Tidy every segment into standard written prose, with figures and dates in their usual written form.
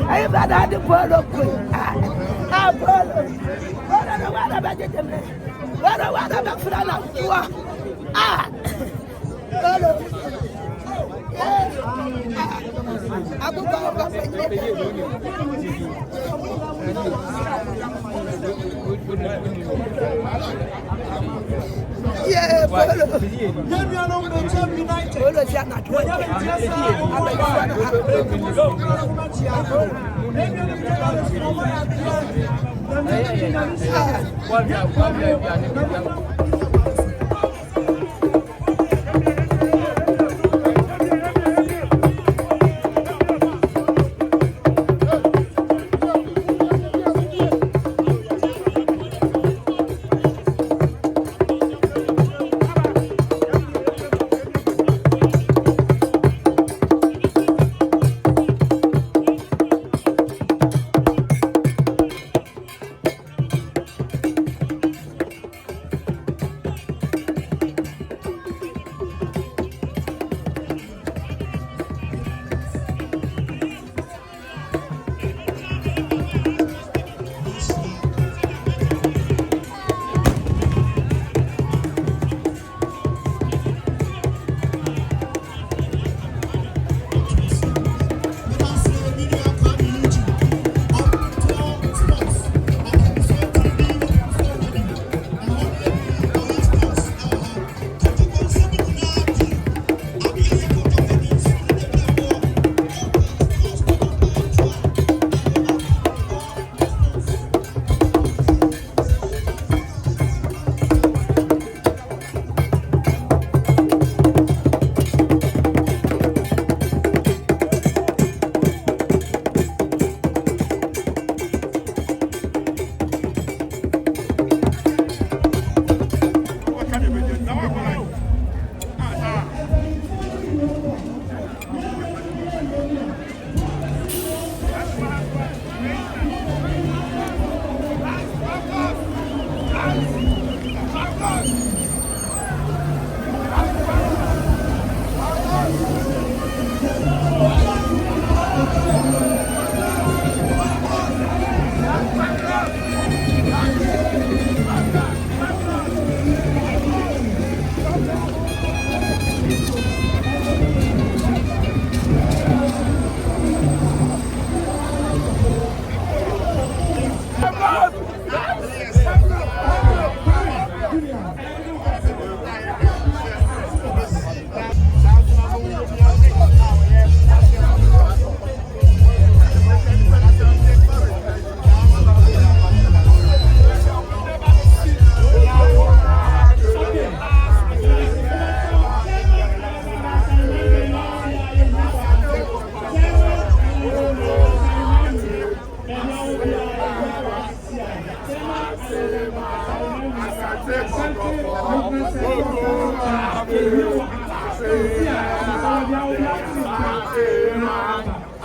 I have had the polo queen. Ah, polo. What about it? What about Frana? Ah, polo. Abu Baba. Yeah, polo. Polo is not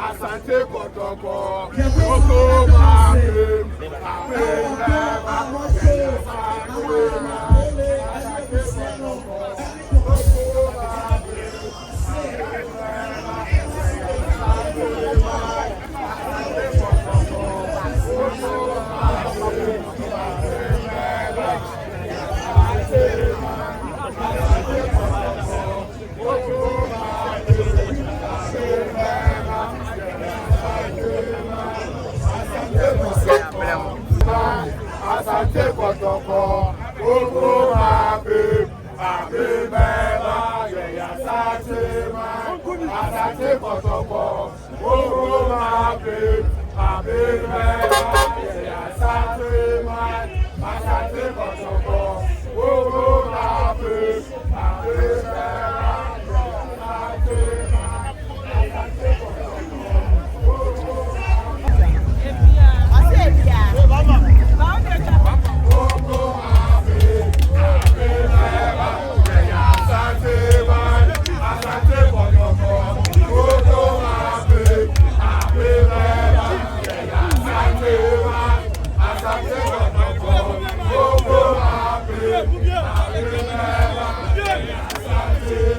Asante Kotoko, Kotoko Mame, Asante Kotoko, Koko Mabe, Mabe Beba, Yeya Satema. Asante Kotoko, Koko Mabe, Mabe Beba, Yeya Satema. Asante Kotoko, Koko Mabe, Mabe Beba, Yeya Asante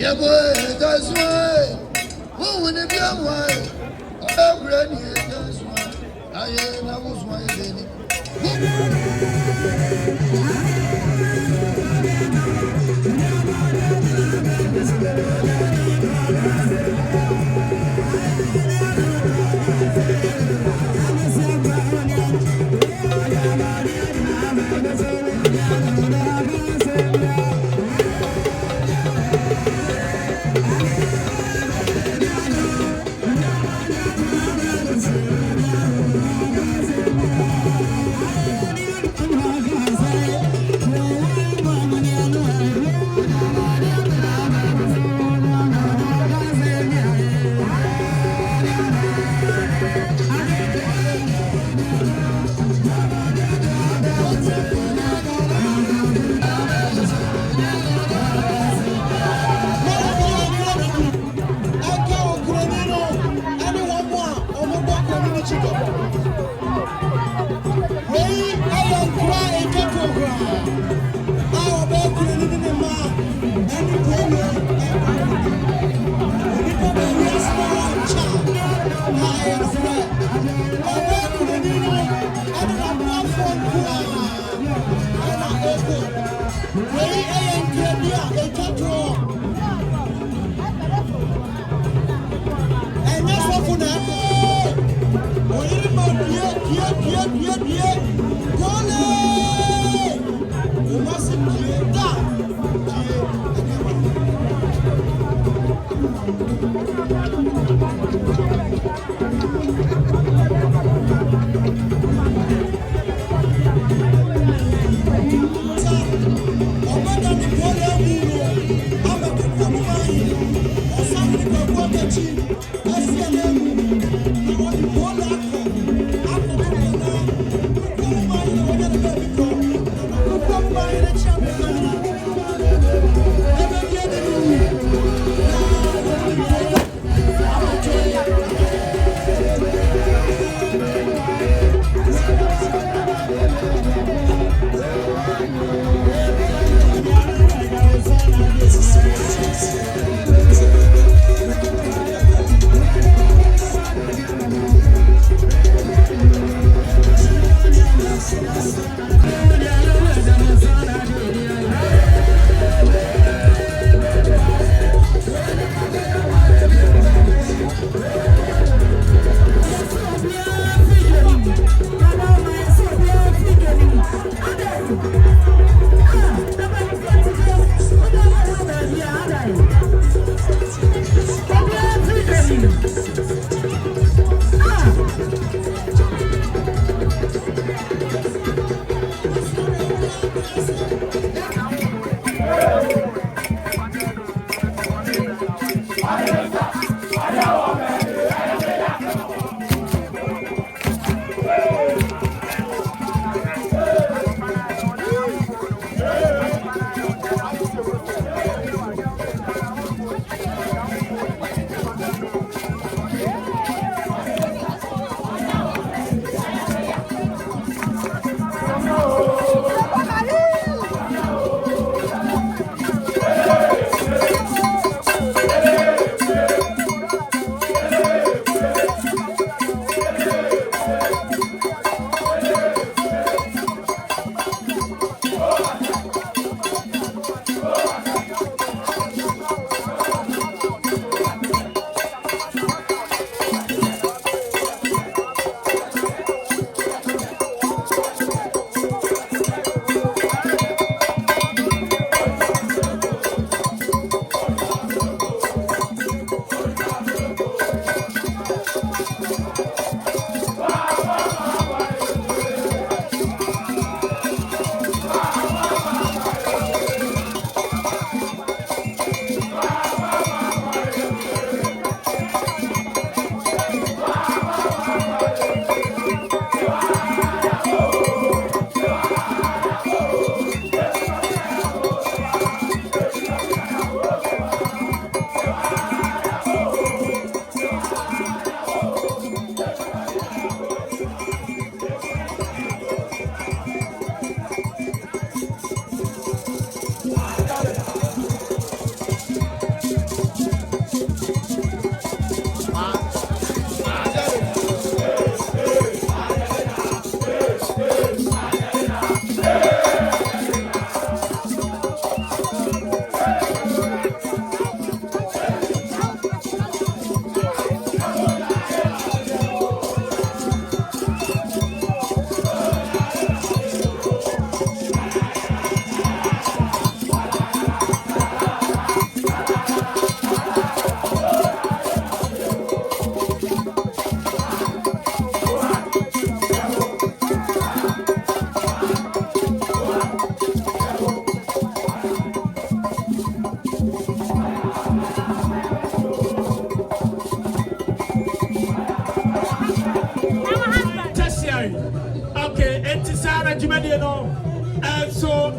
Yeah, boy, that's why. Who would it be a while? Oh, granny, that's why. I was my baby.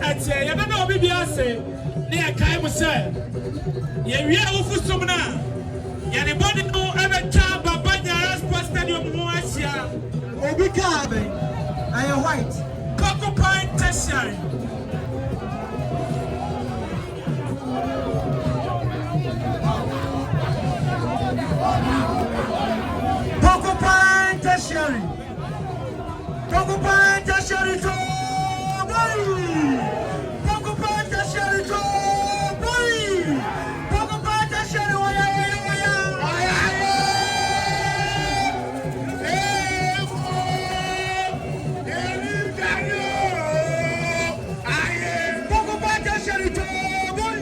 ɛtiɛ yɛbɛ na obi bi ase ne yɛkae mu sɛ yɛwie awofo som no a yɛde bɔde no ɛbɛtwa Baba Nyara Sports Stadium mu ahyia obi kaa bɛn ayɛ white Kokopan Tertiary Kokopan Tertiary Kokopan Tertiary to boy Kokopan Tertiary to boy Kokopan Tertiary waya Kokopan Tertiary to boy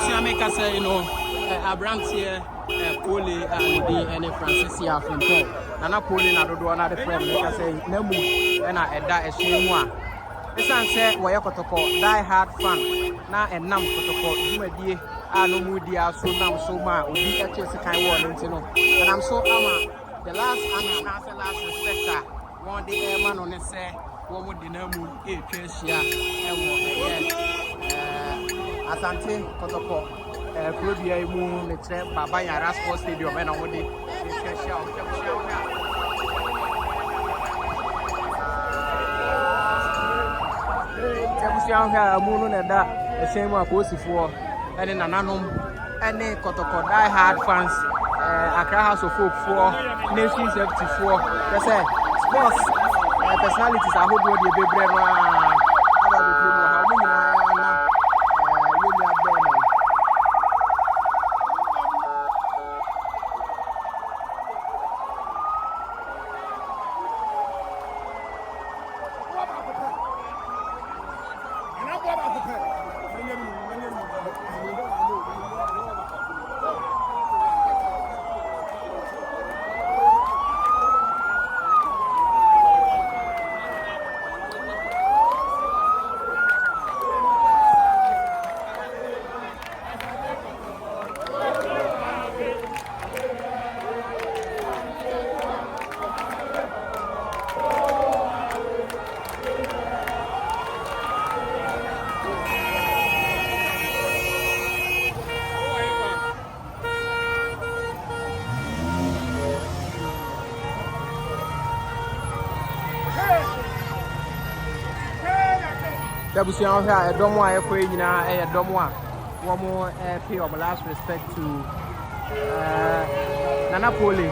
Debussy make us say, you know, Abrantier, Pooley, and Kwesi Appiah Kotoko. Nana Pooley, na do another friend, make us say, Nemu, and I die a shame. This answer, where Kotoko, die hard fan, now and Nam Kotoko, you a dear, I no moody, so now so much, would be a chase kind warning, you know. And I'm so the last and the last respecter, one day, man on the say, one would dinner moon, a Tracia, Asante Kotoko, Clubia Moon, the Trap, Babaya Raspo Stadium, and on the Moon and that, the same one Kwesi for, and in Ananum, and Kotoko die hard fans, Accra House of Folk for, Nations 74, that's it, sports. Personalities are holding the baby brand. How many Debussy on here, a domo, a queen, a domo. One more pay of last respect to Nana Pooley.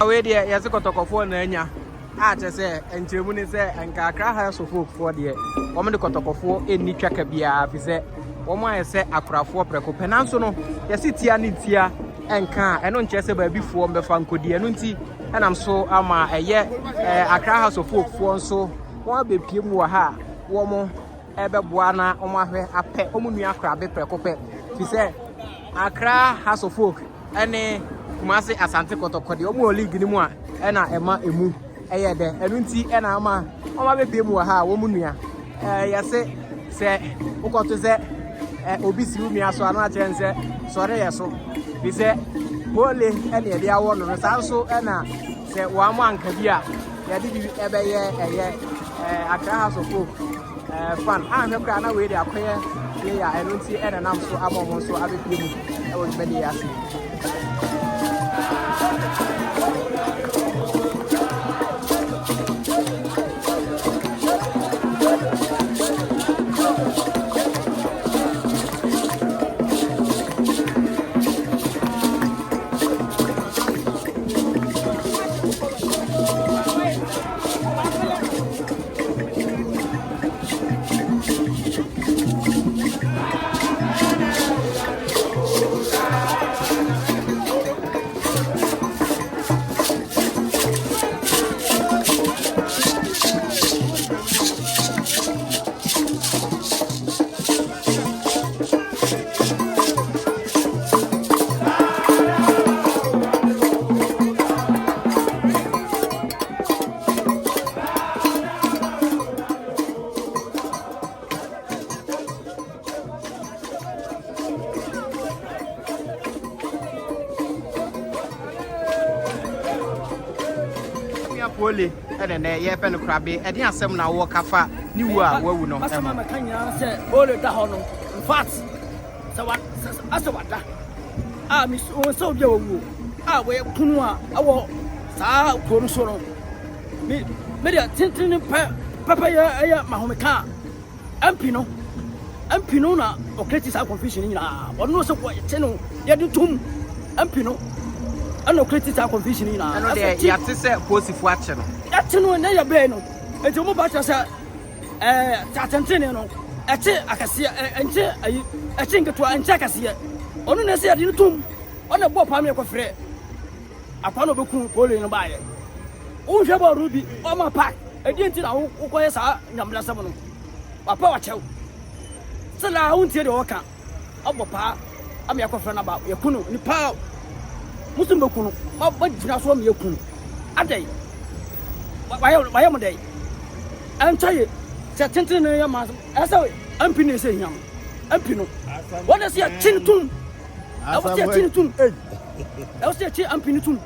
Away there, yes, a Kotoko for Nanya. I just say, and Germany say, and Accra House of Folk for the woman the Kotoko for any tracker be a visit. One more say Accra for Preco Penansono, yes, it's here, Nitia, and car, and on Chester before the Fanco Dianunti, and I'm so a year Accra House of Folk for so one be Pimuaha, one more Ebe Buana, Omahe, a pet, Omunia crab, Precope. He said, Accra House of Folk, and Kumasi Asante Kotoko, the Omo League in Moa, and Emma Emu. There, and Unti and Ama, baby Muaha, Womunia. Say, Oko to say, Obisi, me as one chance, sorry, so. He said, Poorly, and the hour on the Sanso, and say, one man can be a ever year, at the House of Folk. Fun, I'm a crown away there, yeah, and Unti and I'm so I'm so I was many years. Pooley, and then a pen of crabby, and yes, some now walk afa, new where we know. I said, all the Hono, fat. So what? As a what? Ah, Miss Soldier, ah, where Kunwa, our Sa Corusoro. Media Tintin Papaya Mahomeka, Ampino, Ampinona, or Cretis are confusion in or no so what, Cheno, Yadum, Ampino. I know critics are confusion in our Kwesi watching. That's no, and they are beno. And to move back as a Tatantino. Eche akasia enche ayi eche nketua enche akasia onu na se ade no tum ona bo pa me kwafre akwa no beku Pooley no baaye wo hwe ba rubi o ma park edi enti na wo koye sa nyamla sam no papa wa chew se la wo ntie de wo ka obo pa am yakwafre na ba yakunu ni pa musum bekunu ba jina so me yakunu adai ba ya mo dai enche Tentin na ya ma asa ampini se hiam ampino what is your chin tun I was your chin tun I was your chin ampini tun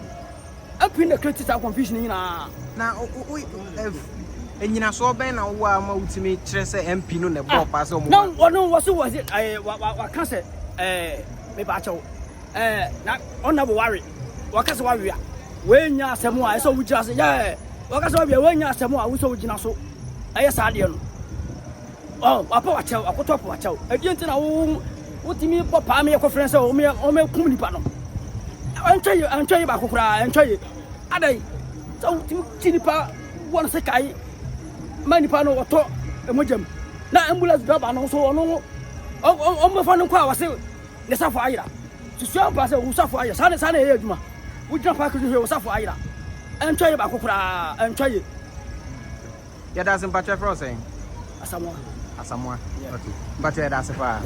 ampini create that confusion na enyina so ben na wo ama utimi kire se ampino na ball pass o mo no was it wa can say me ba chawo na honorable worry wa ka se worry a we nya asemu a so wujira se yeah wa ka se worry we nya asemu a wo so wujina so aye saade no oh papa wa chew akoto papa wa chew edienti na wo timi papa me yakwafre se o me kum nipa no antwe ba kokora antwe adai so timi tinipa won se kai manipa no woto emojam na ambulance driver no so ono o me fa no kwa wase ne safo ayira susu pa se wo safo ayira sane ye aduma wo jina pa ko wo safo ayira antwe ba kokora antwe ya da sympathy for saying asamwa okay but ya da sefa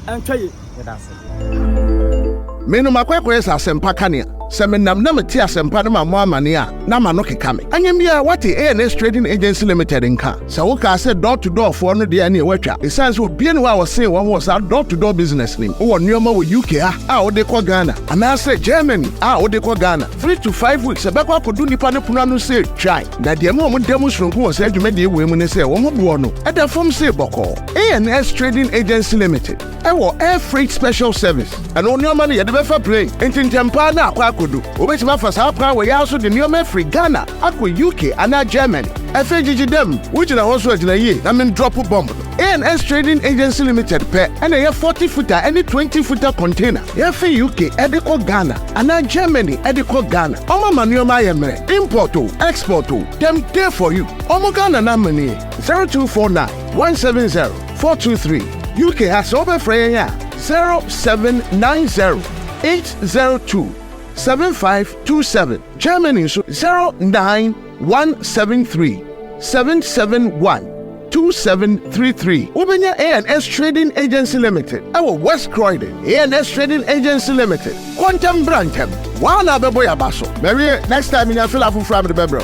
antwe ya da se Menu makwekwe sa sempa kania. Se menam na meti asempa na mamo amane a na ma no keka me. Anyem bia wate ANS Trading Agency Limited nka. Se wo ka se door to door for no de na e watwa. E sense obie ne wa wo se wo sa door to door business nim. Wo nneoma wo UK a wo de kwa Ghana. Ana se Germany a wo de kwa Ghana. 3 to 5 weeks ebekwa kodu nipa ne punu anu se try. Na de mo demo sronku wo se adwuma de ewe mu ne se wo mo bo no. E da fom se boko. ANS Trading Agency Limited. Ewo air freight special service. And nneoma ne ye de be fa play. Entintempa na akwa kodu. Obetima fa sa pra we ya so de nneoma free Ghana akwa UK ana Germany. FGG dem which na also agina ye na men drop bomb. ANS Trading Agency Limited pe and a 40 footer any 20 footer container. Yefe UK ediko Ghana ana Germany ediko Ghana. Omo manuoma yemre import o export o dem there for you. Omo Ghana na money 0249 170 423. UK has over free 0790 802 7527. Germany 09173 771 2733. Ubenya ANS Trading Agency Limited. Our West Croydon ANS Trading Agency Limited. Quantum Brantem. Wana bebo ya baso. Maybe next time in your fill up from the bebro.